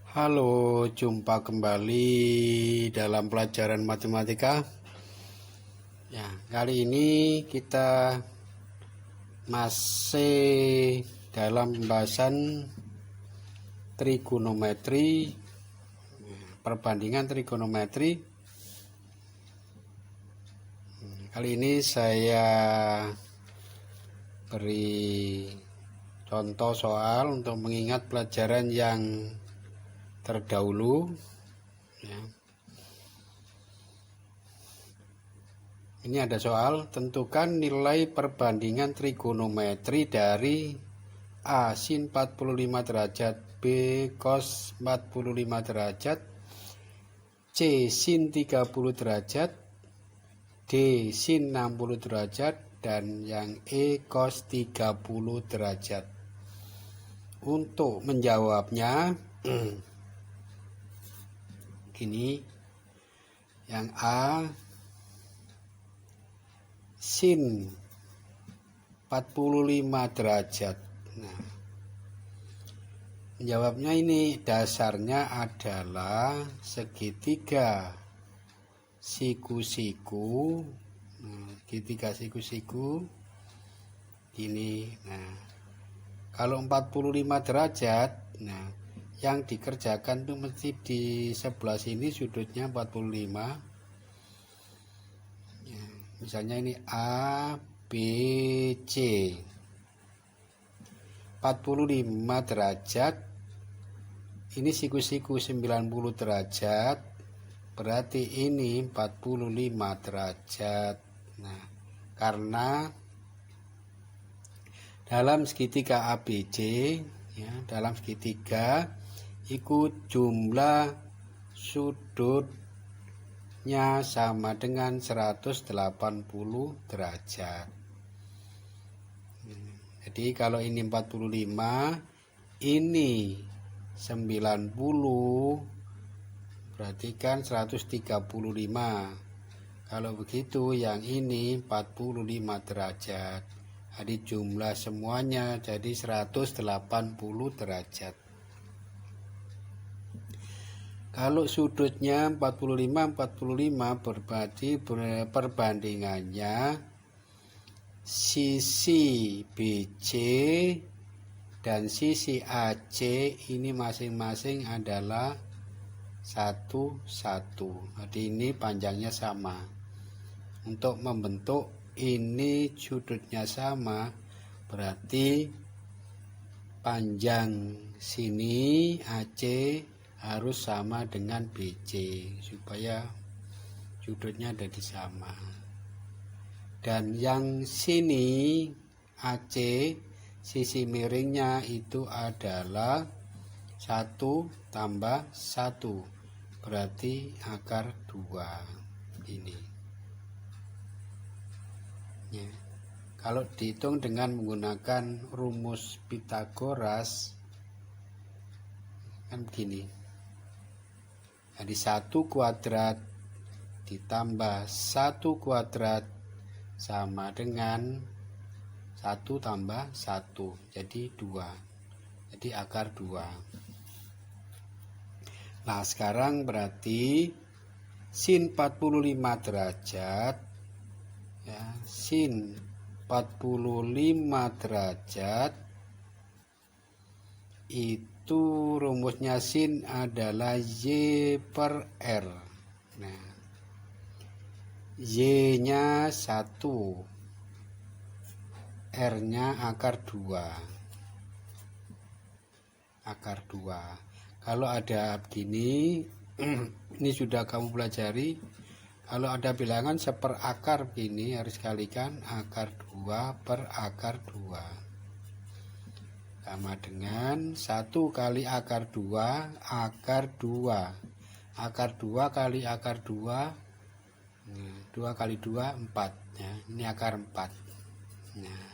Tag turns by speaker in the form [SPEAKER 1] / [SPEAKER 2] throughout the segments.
[SPEAKER 1] Halo, jumpa kembali dalam pelajaran matematika. Ya, kali ini kita masih dalam pembahasan trigonometri, perbandingan trigonometri. Kali ini saya beri contoh soal untuk mengingat pelajaran yang terdahulu, ya. Ini ada soal, tentukan nilai perbandingan trigonometri dari A sin 45 derajat, B cos 45 derajat, C sin 30 derajat, D sin 60 derajat, dan yang E cos 30 derajat. Untuk menjawabnya ini yang A sin 45 derajat. Nah, menjawabnya ini dasarnya adalah segitiga siku-siku. Segitiga siku-siku ini. Nah, kalau 45 derajat, nah yang dikerjakan itu mesti di sebelah sini sudutnya 45. Ya, misalnya ini A, B, C. 45 derajat. Ini siku-siku 90 derajat. Berarti ini 45 derajat. Nah, karena dalam segitiga ABC, ya, dalam segitiga ikut jumlah sudutnya sama dengan 180 derajat. Jadi kalau ini 45, ini 90, berarti kan 135. Kalau begitu yang ini 45 derajat. Jadi jumlah semuanya jadi 180 derajat. Kalau sudutnya 45 berarti perbandingannya sisi BC dan sisi AC ini masing-masing adalah 1, 1. Jadi ini panjangnya sama. Untuk membentuk ini sudutnya sama, berarti panjang sini AC harus sama dengan BC supaya sudutnya jadi sama. Dan yang sini AC sisi miringnya itu adalah 1 tambah 1, berarti akar 2 ini. Ya. Kalau dihitung dengan menggunakan rumus Pythagoras kan begini. Jadi 1 kuadrat ditambah 1 kuadrat sama dengan 1 tambah 1, jadi 2. Jadi akar 2. Nah, sekarang berarti sin 45 derajat, ya, sin 45 derajat itu rumusnya sin adalah Y per R. Nah, Y-nya 1, R-nya akar 2. Akar 2. Kalau ada begini, ini sudah kamu pelajari. Kalau ada bilangan seperakar begini harus kalikan akar 2 per akar 2. Sama dengan 1 kali akar 2, akar 2. Akar 2 kali akar 2, 2 kali 2, 4. Ya, ini akar 4. Nah,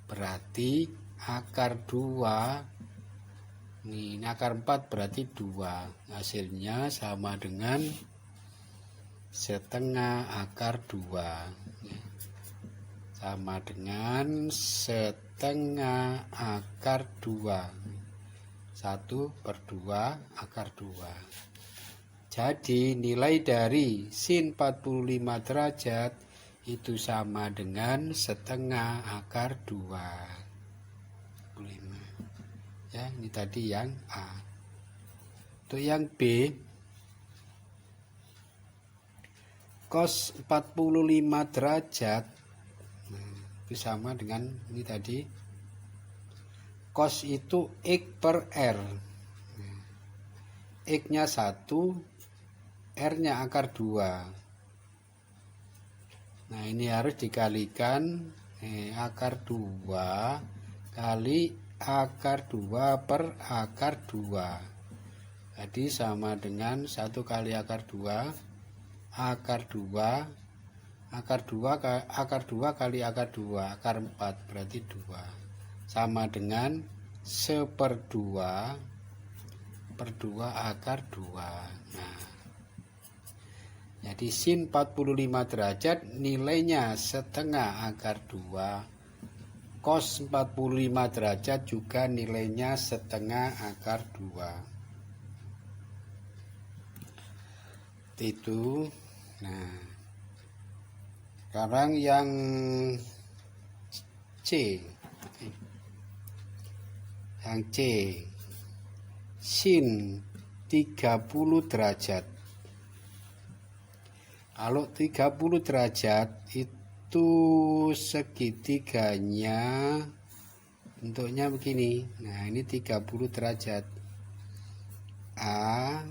[SPEAKER 1] berarti akar 2, ini akar 4 berarti 2. Hasilnya sama dengan setengah akar 2. Sama dengan setengah akar 2. 1/2 akar 2. Jadi nilai dari sin 45 derajat itu sama dengan setengah akar 2. Ya, ini tadi yang A. Untuk yang B, cos 45 derajat itu sama dengan ini tadi. Cos itu X per R. X-nya 1, R-nya akar 2. Nah, ini harus dikalikan akar 2 kali akar 2 per akar 2. Jadi sama dengan 1 kali akar 2, akar 2, akar 2 kali akar 2, akar 4, berarti 2. Sama dengan 1/2 per 2 akar 2. Nah, jadi sin 45 derajat nilainya setengah akar 2. Cos 45 derajat juga nilainya setengah akar 2. Itu. Nah, sekarang yang C. Yang C, sin 30 derajat. Kalau 30 derajat itu segitiganya bentuknya begini. Nah, ini 30 derajat. A,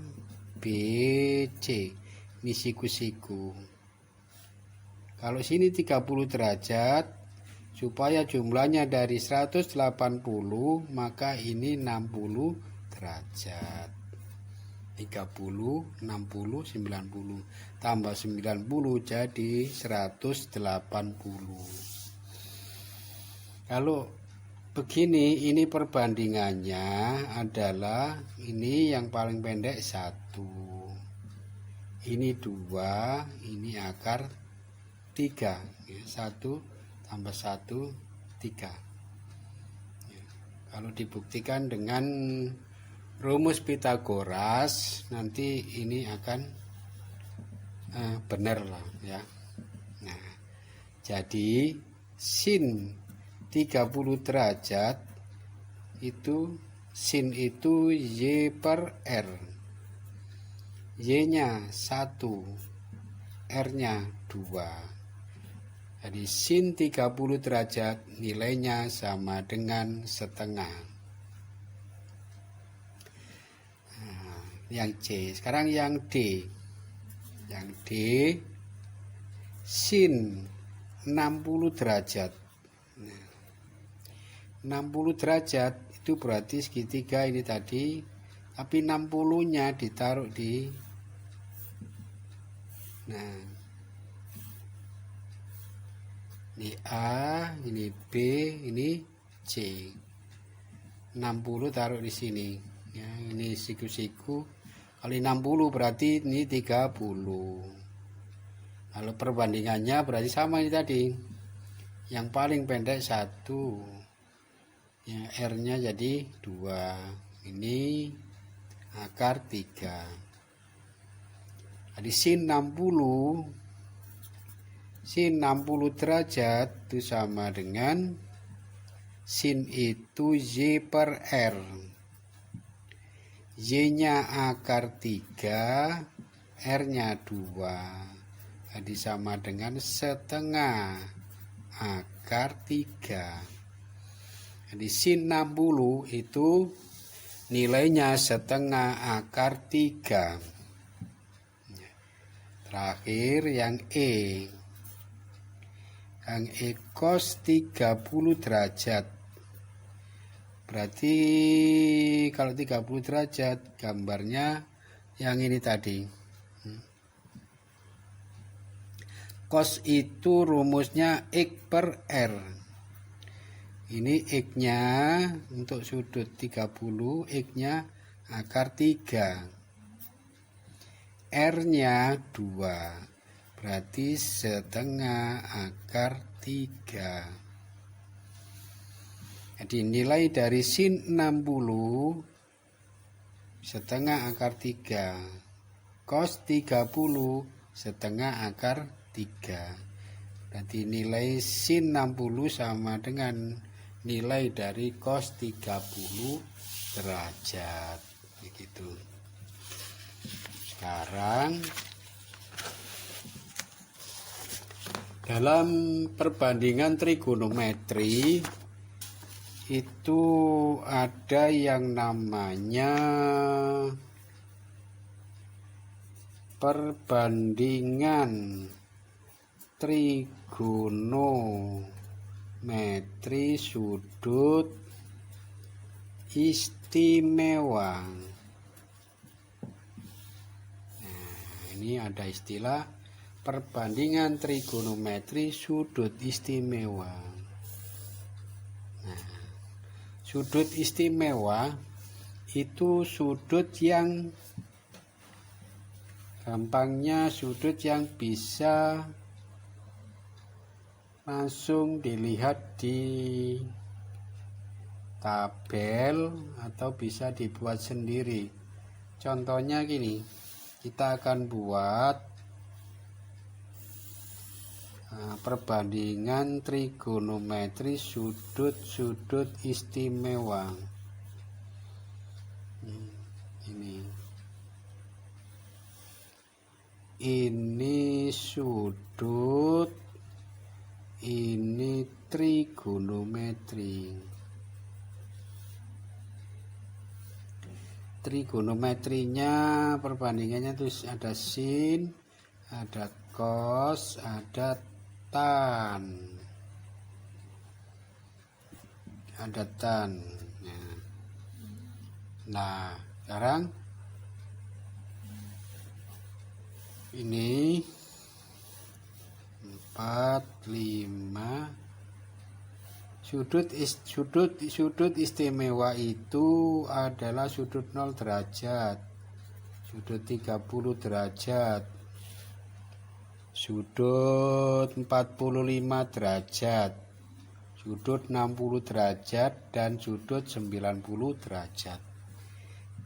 [SPEAKER 1] B, C. Ini siku-siku. Kalau sini 30 derajat, supaya jumlahnya dari 180, maka ini 60 derajat. 30, 60, 90. Tambah 90 jadi 180. Kalau begini, ini perbandingannya adalah ini yang paling pendek 1. Ini 2, ini akar 3. 1 tambah 1, 3. Ya, kalau dibuktikan dengan rumus Pitagoras, nanti ini akan benar lah ya. Nah, jadi sin 30 derajat itu sin itu Y per R. Y-nya 1, R-nya 2. Jadi sin 30 derajat nilainya sama dengan setengah. Nah, yang C. Sekarang yang D. Yang D, sin 60 derajat. Nah, 60 derajat itu berarti segitiga ini tadi, tapi 60-nya ditaruh di, nah, ini A, ini B, ini C. 60 taruh di sini. Ya, ini siku-siku. Kali 60 berarti ini 30. Kalau perbandingannya berarti sama ini tadi. Yang paling pendek 1. Ya, R-nya jadi 2. Ini akar 3. Jadi sin 60 derajat itu sama dengan sin itu Y per R. Y-nya akar 3, R-nya 2. Jadi sama dengan setengah akar 3. Jadi sin 60 itu nilainya setengah akar 3. Terakhir yang E. Yang E cos 30 derajat. Berarti kalau 30 derajat gambarnya yang ini tadi. Cos itu rumusnya X per R. Ini X-nya untuk sudut 30, X-nya akar 3. R-nya 2. Berarti setengah akar 3. Jadi nilai dari sin 60 setengah akar 3. Cos 30 setengah akar 3. Berarti nilai sin 60 sama dengan nilai dari cos 30 derajat. Begitu. Sekarang dalam perbandingan trigonometri itu ada yang namanya perbandingan trigonometri sudut istimewa. Nah, ini ada istilah perbandingan trigonometri sudut istimewa. Nah, sudut istimewa itu sudut yang gampangnya sudut yang bisa langsung dilihat di tabel atau bisa dibuat sendiri. Contohnya gini, kita akan buat perbandingan trigonometri sudut-sudut istimewa. Ini sudut, ini trigonometri. Trigonometrinya perbandingannya itu ada sin, ada cos, ada tan. Ada tan. Nah, sekarang ini 4, 5. Sudut istimewa itu adalah sudut 0 derajat, sudut 30 derajat, sudut 45 derajat, sudut 60 derajat, dan sudut 90 derajat.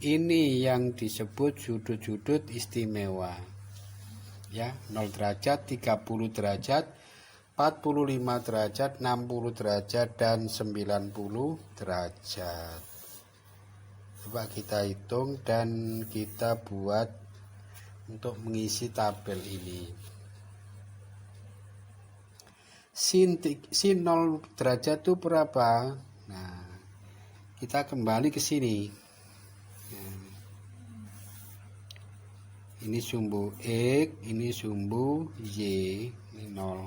[SPEAKER 1] Ini yang disebut sudut-sudut istimewa. Ya, 0 derajat, 30 derajat, 45 derajat, 60 derajat, dan 90 derajat. Coba kita hitung dan kita buat untuk mengisi tabel ini. Sin 0 derajat itu berapa? Nah, kita kembali ke sini. Ini sumbu X, ini sumbu Y, ini 0.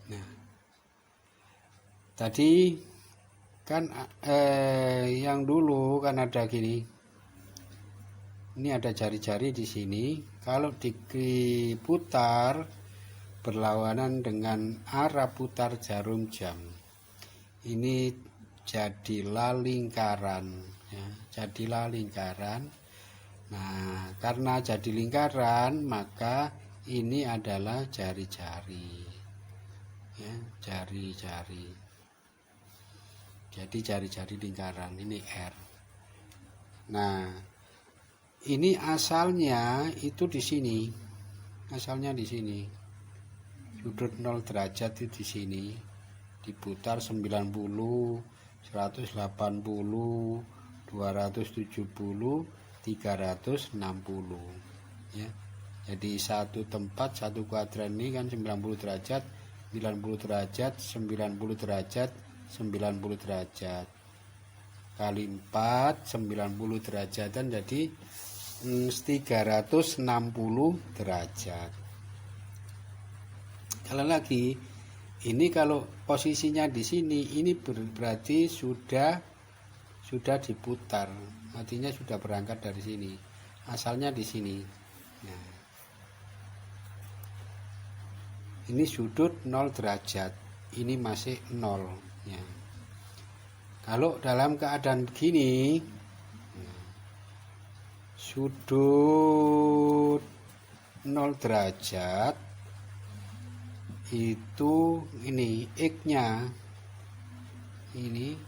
[SPEAKER 1] Nah, tadi kan yang dulu kan ada gini. Ini ada jari-jari di sini. Kalau diputar berlawanan dengan arah putar jarum jam, ini jadilah lingkaran. Ya, jadilah lingkaran. Nah, karena jadi lingkaran, maka ini adalah jari-jari. Ya, jari-jari. Jadi jari-jari lingkaran, ini R. Nah, ini asalnya itu di sini. Asalnya di sini. Sudut 0 derajat itu di sini. Diputar 90, 180, 270, 360. Ya. Jadi satu tempat, satu kuadran ini kan 90 derajat, 90 derajat, 90 derajat, 90 derajat. Kali 4, 90 derajatan, jadi 360 derajat. Kalau lagi, ini kalau posisinya di sini, ini berarti sudah diputar. Artinya sudah berangkat dari sini. Asalnya di sini. Nah, ini sudut 0 derajat. Ini masih 0. Ya. Kalau dalam keadaan gini, sudut 0 derajat itu ini X-nya. Ini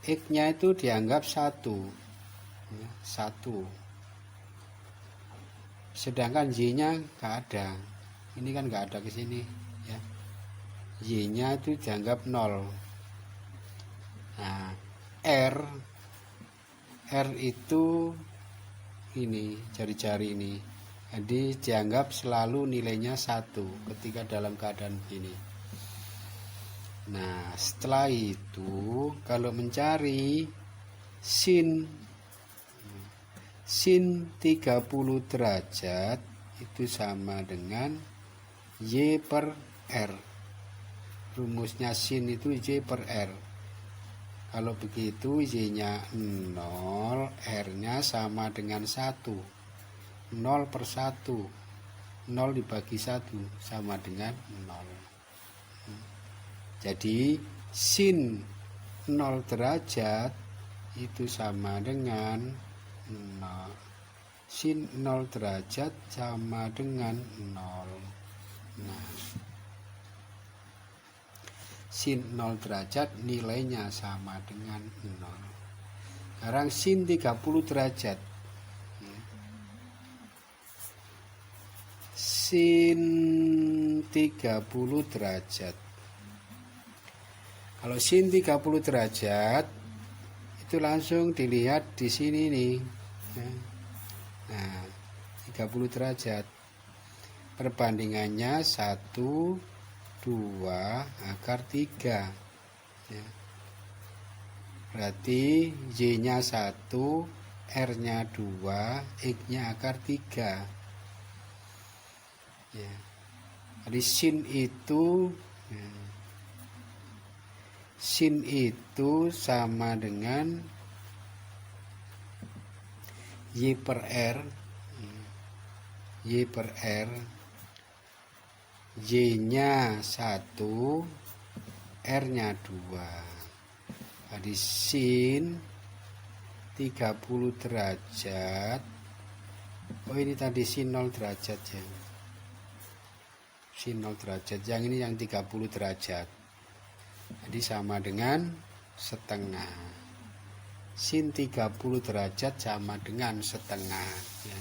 [SPEAKER 1] X-nya itu dianggap 1. ya, 1. Sedangkan Y-nya nggak ada. Ini kan nggak ada ke sini ya. Y-nya itu dianggap 0. Nah, R itu ini jari-jari ini. Jadi dianggap selalu nilainya 1 ketika dalam keadaan begini. Nah, setelah itu kalau mencari sin 30 derajat itu sama dengan Y per R. Rumusnya sin itu Y per R. Kalau begitu Y-nya 0, R-nya sama dengan 1. 0 per 1. 0 dibagi 1 sama dengan 0. Jadi sin 0 derajat itu sama dengan 0. Sin 0 derajat sama dengan 0. Nah, sin 0 derajat nilainya sama dengan 0. Sekarang sin 30 derajat. Sin 30 derajat. Kalau sin 30 derajat itu langsung dilihat di sini nih. Nah, 30 derajat. Perbandingannya 1, 2 akar 3 ya. Berarti Y-nya 1, R-nya 2, X-nya akar 3 ya. Jadi sin itu sama dengan Y per R. Y per R, Y-nya 1, R-nya 2. Jadi sin 30 derajat. Oh, ini tadi sin 0 derajat ya. Sin 0 derajat. Yang ini yang 30 derajat. Jadi sama dengan setengah. Sin 30 derajat sama dengan setengah ya.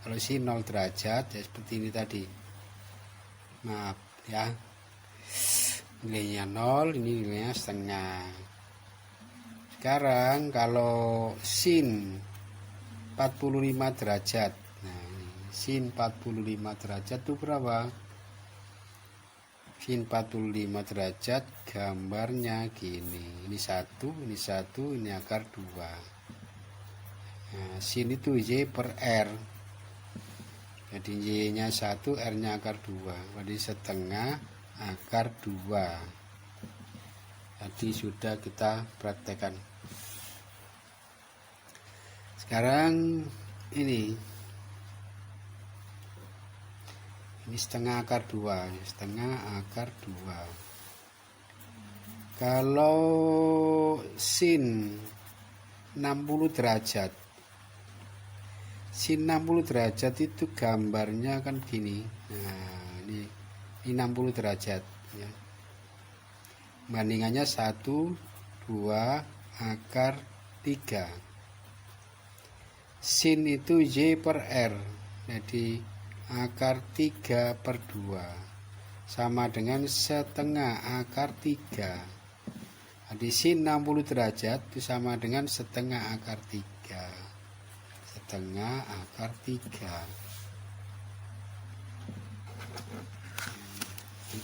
[SPEAKER 1] Kalau sin 0 derajat ya seperti ini tadi. Maaf ya, nilainya 0, ini nilainya setengah. Sekarang kalau sin 45 derajat, nah ini, sin 45 derajat itu berapa? Sin 45 derajat gambarnya gini, ini 1, ini 1, ini akar 2. Nah, sin itu Y per R. Jadi Y-nya 1, R-nya akar 2. Jadi setengah akar 2. Tadi sudah kita praktekkan. Sekarang ini setengah akar 2. Setengah akar 2. Kalau sin 60 derajat, sin 60 derajat itu gambarnya kan gini. Nah, ini 60 derajat ya. Bandingannya 1, 2 akar 3. Sin itu Y per R. Jadi akar 3 per 2 sama dengan setengah akar 3. Jadi sin 60 derajat itu sama dengan setengah akar 3. Setengah akar 3.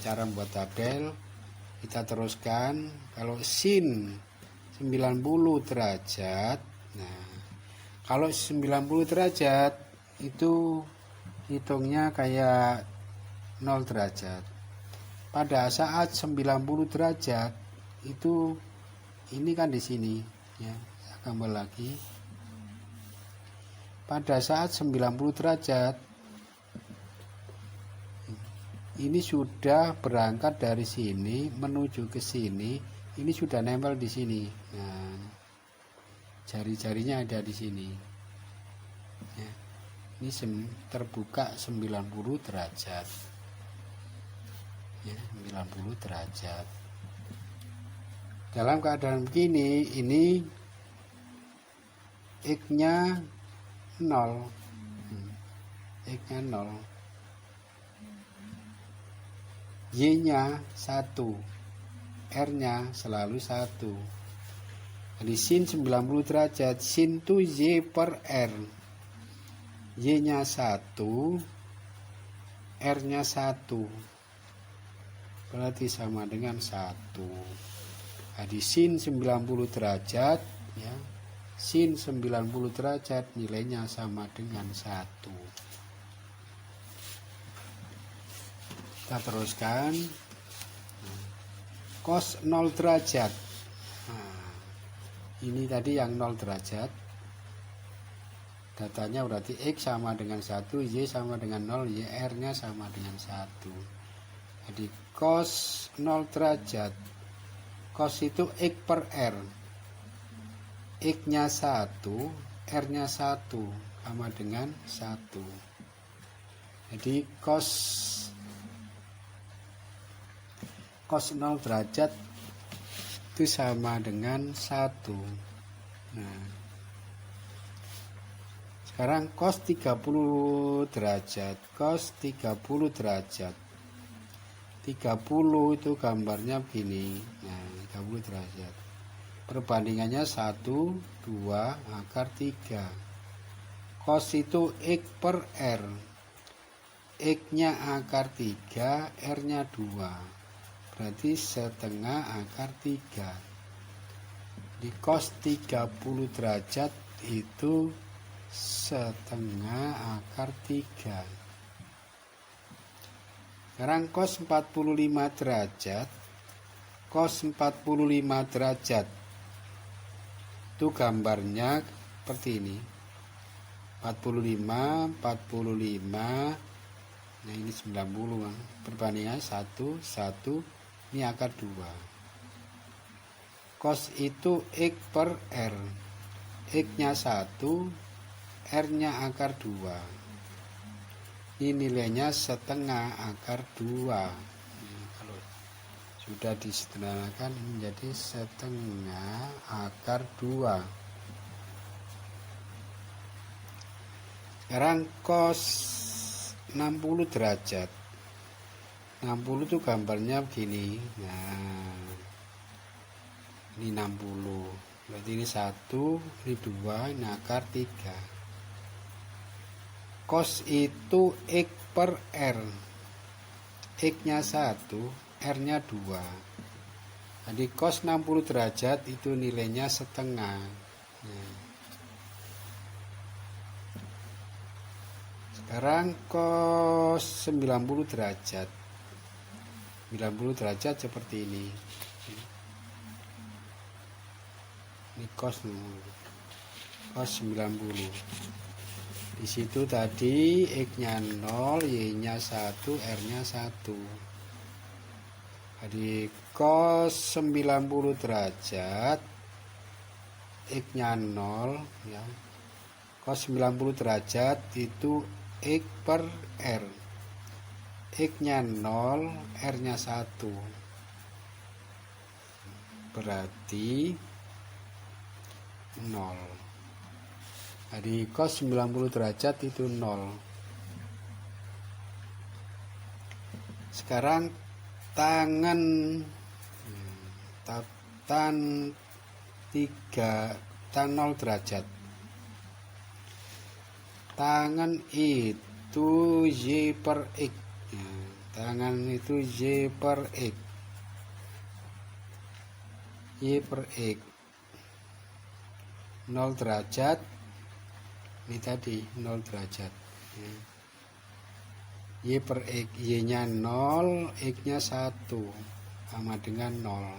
[SPEAKER 1] Cara membuat tabel kita teruskan. Kalau sin 90 derajat, nah kalau 90 derajat itu hitungnya kayak 0 derajat. Pada saat 90 derajat itu ini kan di sini ya. Saya gambar lagi. Pada saat 90 derajat ini sudah berangkat dari sini menuju ke sini, ini sudah nempel di sini. Nah, jari-jarinya ada di sini ya. Ini terbuka 90 derajat ya, 90 derajat. Dalam keadaan begini, ini X-nya 0. X-nya 0. Y-nya 1. R-nya selalu 1. Jadi sin 90 derajat, sin itu Y per R. Y-nya 1, R-nya 1. Berarti sama dengan 1. Jadi sin 90 derajat, ya. Sin 90 derajat nilainya sama dengan 1. Kita teruskan. Cos 0 derajat. Nah, ini tadi yang 0 derajat. Datanya berarti X sama dengan 1, Y sama dengan 0, YR-nya sama dengan 1. Jadi cos 0 derajat. Cos itu X per R. X-nya 1, R-nya 1 sama dengan 1. Jadi cos 0 derajat itu sama dengan 1. Nah, sekarang cos 30 derajat. Cos 30 derajat. 30 itu gambarnya begini. Nah, 30 derajat. Perbandingannya 1, 2, akar 3. Cos itu X per R. X-nya akar 3, R-nya 2. Berarti setengah akar 3. Di cos 30 derajat itu setengah akar 3. Sekarang cos 45 derajat. Cos 45 derajat itu gambarnya seperti ini. 45, 45. Nah, ini 90 kan. Perbandingan 1, 1. Ini akar 2. Cos itu X per R. X-nya 1, R-nya akar 2. Ini nilainya setengah akar 2. Nah, kalau sudah disederhanakan menjadi setengah akar 2. Sekarang cos 60 derajat. 60 itu gambarnya begini. Nah, ini 60. Berarti ini 1, ini 2, ini akar 3. Cos itu X per R. X-nya 1, R-nya 2. Jadi cos 60 derajat itu nilainya setengah. Nah, sekarang cos 90 derajat. 90 derajat seperti ini. Ini cos 90. Di situ tadi X-nya 0, Y-nya 1, R-nya 1. Jadi cos 90 derajat, X-nya 0, ya. Cos 90 derajat itu X per R. X-nya 0, R-nya 1. Berarti 0. Jadi cos 90 derajat itu 0. Sekarang tangan 0 derajat. Tangan itu Y per X. Ya, tangan itu Y per X. Y per X. 0 derajat. Ini tadi 0 derajat. Ya. Y per X. Y-nya 0, X-nya 1. Sama dengan 0.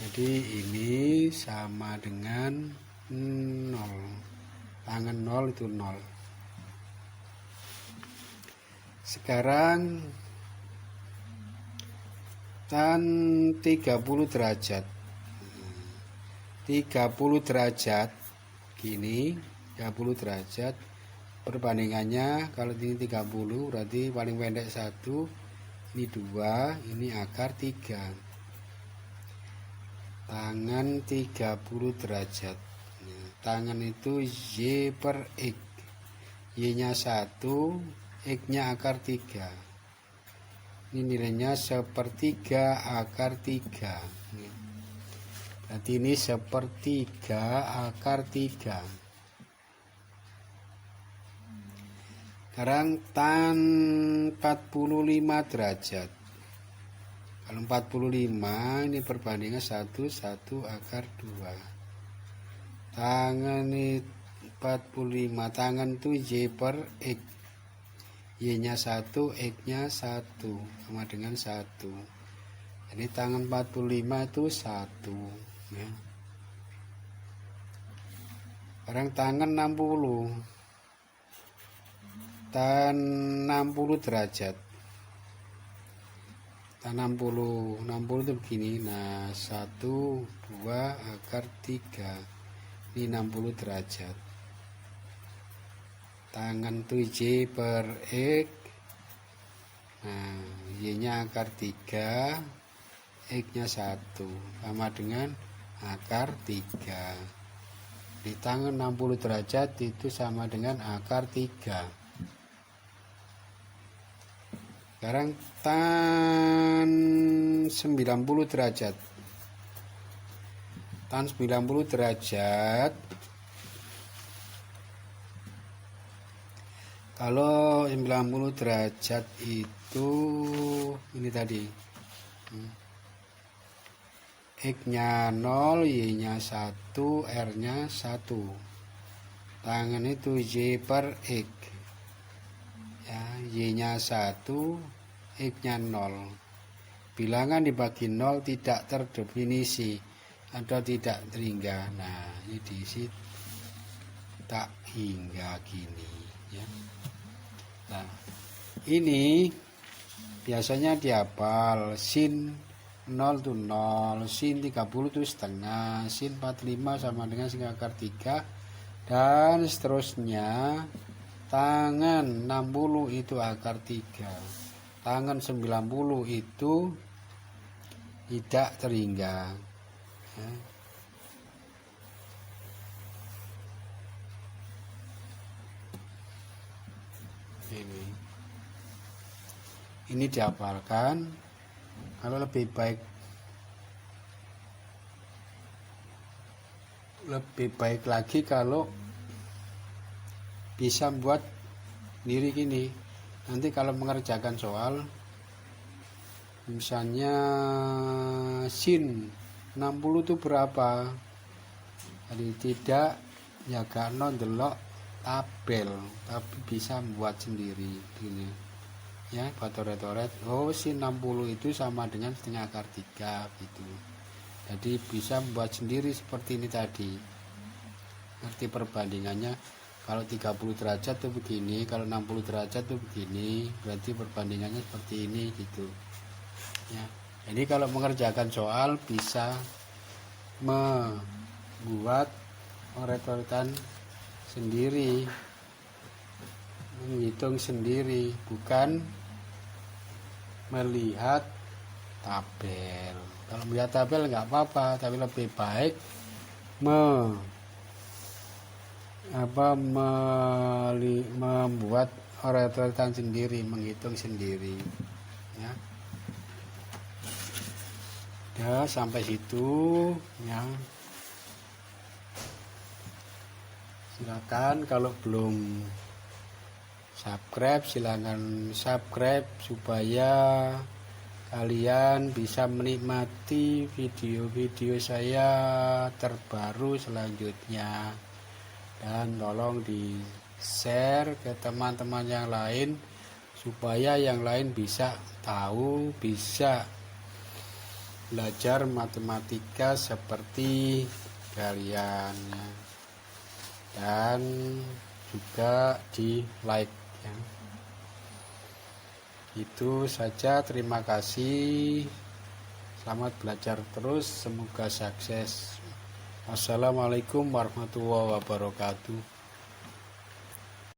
[SPEAKER 1] Jadi ini sama dengan 0. Tangan 0 itu 0. Sekarang tan 30 derajat. 30 derajat gini, 30 derajat. Perbandingannya kalau ini 30 berarti paling pendek 1, ini 2, ini akar 3. Tangan 30 derajat. tangan itu Y per X. Y nya 1, X nya akar 3. Ini nilainya 1/3 akar 3. Berarti ini 1/3 akar 3. Sekarang tan 45 derajat. Kalau 45 ini perbandingan 1 akar 2. Tangan ini 45, tangan itu Y per X. Y nya 1, X nya 1, sama dengan 1. Jadi tangan 45 itu 1 ya. Sekarang tangan 60. Tan 60 derajat. Tan 60 itu begini. Nah, 1, 2 akar 3. Ini 60 derajat. Tangan itu Y per X. Nah, Y nya akar 3, X nya 1, sama dengan akar 3. Di tangan 60 derajat itu sama dengan akar 3. Sekarang tan 90 derajat. Tan 90 derajat. Kalau 90 derajat itu ini tadi. X nya 0, Y nya 1, R nya 1. Tangan itu Y per X. Ya, Y nya 1, X nya 0. Bilangan dibagi 0 tidak terdefinisi atau tidak terhingga. Nah, ini diisi tak hingga gini ya. Nah, ini biasanya dihafal. Sin 0 itu 0, sin 30 itu setengah, sin 45 sama dengan sin akar 3, dan seterusnya. Tangan 60 itu akar 3. Tangan 90 itu tidak terhingga. Ya. Ini dihafalkan. Kalau lebih baik lagi kalau bisa buat diri gini. Nanti kalau mengerjakan soal, misalnya sin 60 itu berapa, jadi tidak ya gak delok tabel, tapi bisa membuat sendiri gini ya, buat toret-toret. Oh, sin 60 itu sama dengan setengah akar 3 gitu. Jadi bisa membuat sendiri seperti ini tadi. Ngerti perbandingannya. Kalau 30 derajat itu begini, kalau 60 derajat itu begini, berarti perbandingannya seperti ini gitu. Ya. Jadi kalau mengerjakan soal bisa membuat oret-oretan sendiri, menghitung sendiri, bukan melihat tabel. Kalau melihat tabel nggak apa-apa, tapi lebih baik membuat oret-oretan sendiri, menghitung sendiri ya. Ya, sampai situ ya. Silakan kalau belum subscribe, silakan subscribe supaya kalian bisa menikmati video-video saya terbaru selanjutnya. Dan tolong di share ke teman-teman yang lain supaya yang lain bisa tahu, bisa belajar matematika seperti kalian ya. Dan juga di like ya. Itu saja, terima kasih, selamat belajar terus, semoga sukses. Wassalamualaikum warahmatullahi wabarakatuh.